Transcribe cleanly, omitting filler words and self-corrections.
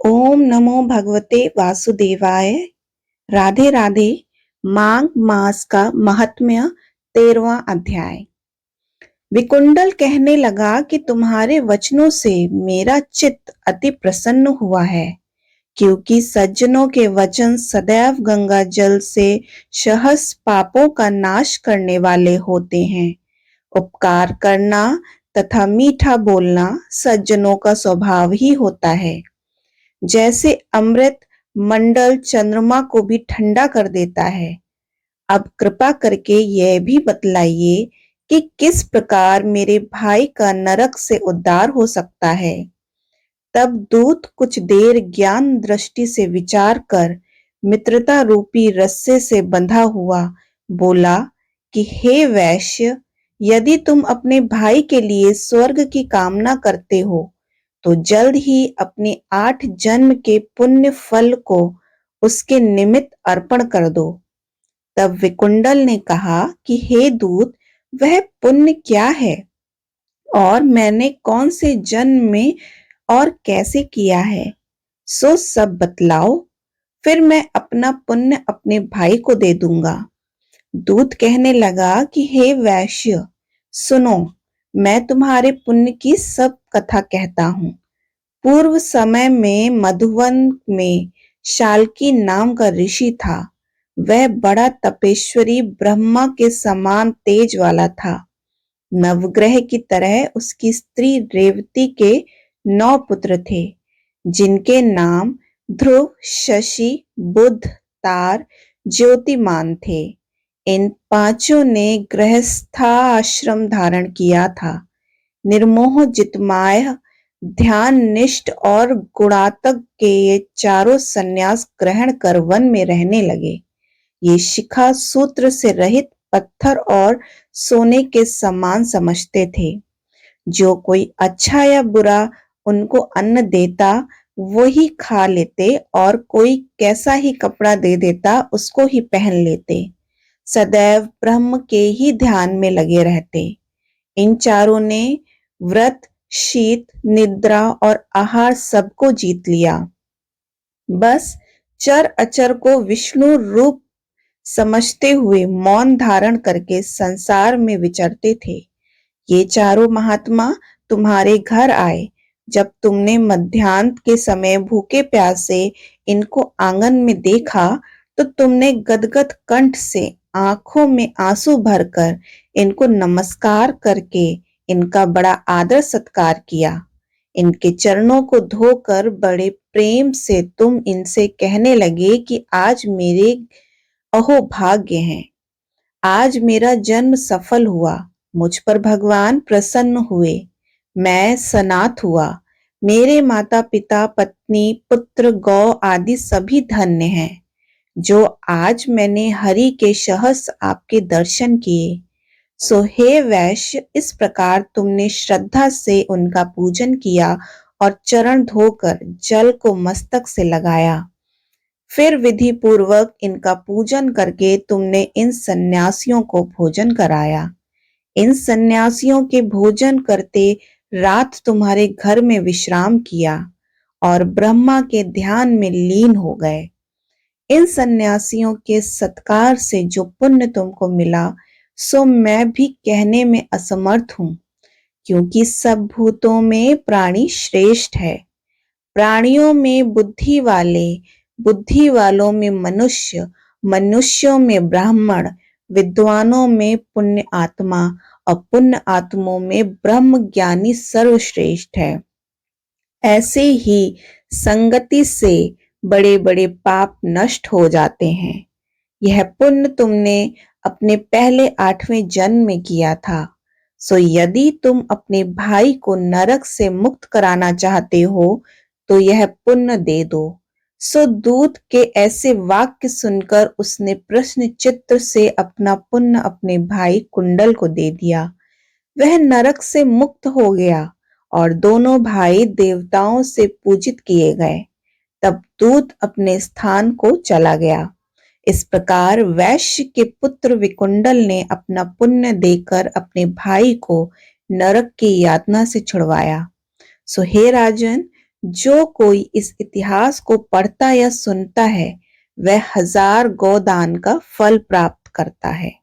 ओम नमो भगवते वासुदेवाय। राधे राधे। माघ मास का महात्म्य 13वां अध्याय। विकुंडल कहने लगा कि तुम्हारे वचनों से मेरा चित्त अति प्रसन्न हुआ है, क्योंकि सज्जनों के वचन सदैव गंगा जल से सहस्र पापों का नाश करने वाले होते हैं। उपकार करना तथा मीठा बोलना सज्जनों का स्वभाव ही होता है। जैसे अमृत मंडल चंद्रमा को भी ठंडा कर देता है। अब कृपा करके यह भी बतलाइए कि किस प्रकार मेरे भाई का नरक से उद्धार हो सकता है। तब दूत कुछ देर ज्ञान दृष्टि से विचार कर मित्रता रूपी रस्से से बंधा हुआ बोला कि हे वैश्य, यदि तुम अपने भाई के लिए स्वर्ग की कामना करते हो तो जल्द ही अपने 8 जन्म के पुण्य फल को उसके निमित्त अर्पण कर दो। तब विकुंडल ने कहा कि हे दूत, वह पुण्य क्या है और मैंने कौन से जन्म में और कैसे किया है, सो सब बतलाओ, फिर मैं अपना पुण्य अपने भाई को दे दूंगा। दूत कहने लगा कि हे वैश्य, सुनो, मैं तुम्हारे पुण्य की सब कथा कहता हूँ। पूर्व समय में मधुवन में शाल्की नाम का ऋषि था। वह बड़ा तपेश्वरी ब्रह्मा के समान तेज वाला था। नवग्रह की तरह उसकी स्त्री रेवती के 9 पुत्र थे, जिनके नाम ध्रुव, शशि, बुध, तार, ज्योतिमान थे। इन पांचों ने गृहस्थाश्रम धारण किया था। निर्मोह, जितमाय, ध्यान निष्ठ और गुणात्मक के ये चारों संन्यास ग्रहण कर वन में रहने लगे। ये शिखा सूत्र से रहित पत्थर और सोने के समान समझते थे। जो कोई अच्छा या बुरा उनको अन्न देता वो ही खा लेते, और कोई कैसा ही कपड़ा दे देता उसको ही पहन लेते। सदैव ब्रह्म के ही ध्यान में लगे रहते। इन चारों ने व्रत, शीत, निद्रा और आहार सबको जीत लिया। बस चर अचर को विष्णु रूप समझते हुए मौन धारण करके संसार में विचरते थे। ये चारों महात्मा तुम्हारे घर आए। जब तुमने मध्याह्न के समय भूखे प्यासे इनको आंगन में देखा तो तुमने गदगद कंठ से आंखों में आंसू भरकर इनको नमस्कार करके इनका बड़ा आदर सत्कार किया। इनके चरणों को धोकर बड़े प्रेम से तुम इनसे कहने लगे कि आज मेरे अहोभाग्य हैं, आज मेरा जन्म सफल हुआ, मुझ पर भगवान प्रसन्न हुए, मैं सनाथ हुआ, मेरे माता पिता, पत्नी, पुत्र, गौ आदि सभी धन्य हैं। जो आज मैंने हरि के सहस्र आपके दर्शन किए, सो हे वैश्य, इस प्रकार तुमने श्रद्धा से उनका पूजन किया और चरण धोकर जल को मस्तक से लगाया। फिर विधि पूर्वक इनका पूजन करके तुमने इन सन्यासियों को भोजन कराया। इन सन्यासियों के भोजन करते रात तुम्हारे घर में विश्राम किया और ब्रह्मा के ध्यान में लीन हो गए। इन सन्यासियों के सत्कार से जो पुण्य तुमको मिला सो मैं भी कहने में असमर्थ हूँ, क्योंकि सब भूतों में प्राणी श्रेष्ठ है। प्राणियों में बुद्धि वाले, बुद्धि वालों में मनुष्य, मनुष्यों में ब्राह्मण, विद्वानों में पुण्य आत्मा और पुण्य आत्माओं में ब्रह्म ज्ञानी सर्वश्रेष्ठ है। ऐसे ही संगति से बड़े बड़े पाप नष्ट हो जाते हैं। यह पुण्य तुमने अपने पहले 8वें जन्म में किया था। सो यदि तुम अपने भाई को नरक से मुक्त कराना चाहते हो तो यह पुण्य दे दो। सो दूत के ऐसे वाक्य सुनकर उसने प्रश्न चित्त से अपना पुण्य अपने भाई कुंडल को दे दिया। वह नरक से मुक्त हो गया और दोनों भाई देवताओं से पूजित किए गए। तब दूत अपने स्थान को चला गया। इस प्रकार वैश्य के पुत्र विकुंडल ने अपना पुण्य देकर अपने भाई को नरक की यातना से छुड़वाया। सो हे राजन, जो कोई इस इतिहास को पढ़ता या सुनता है वह 1000 गोदान का फल प्राप्त करता है।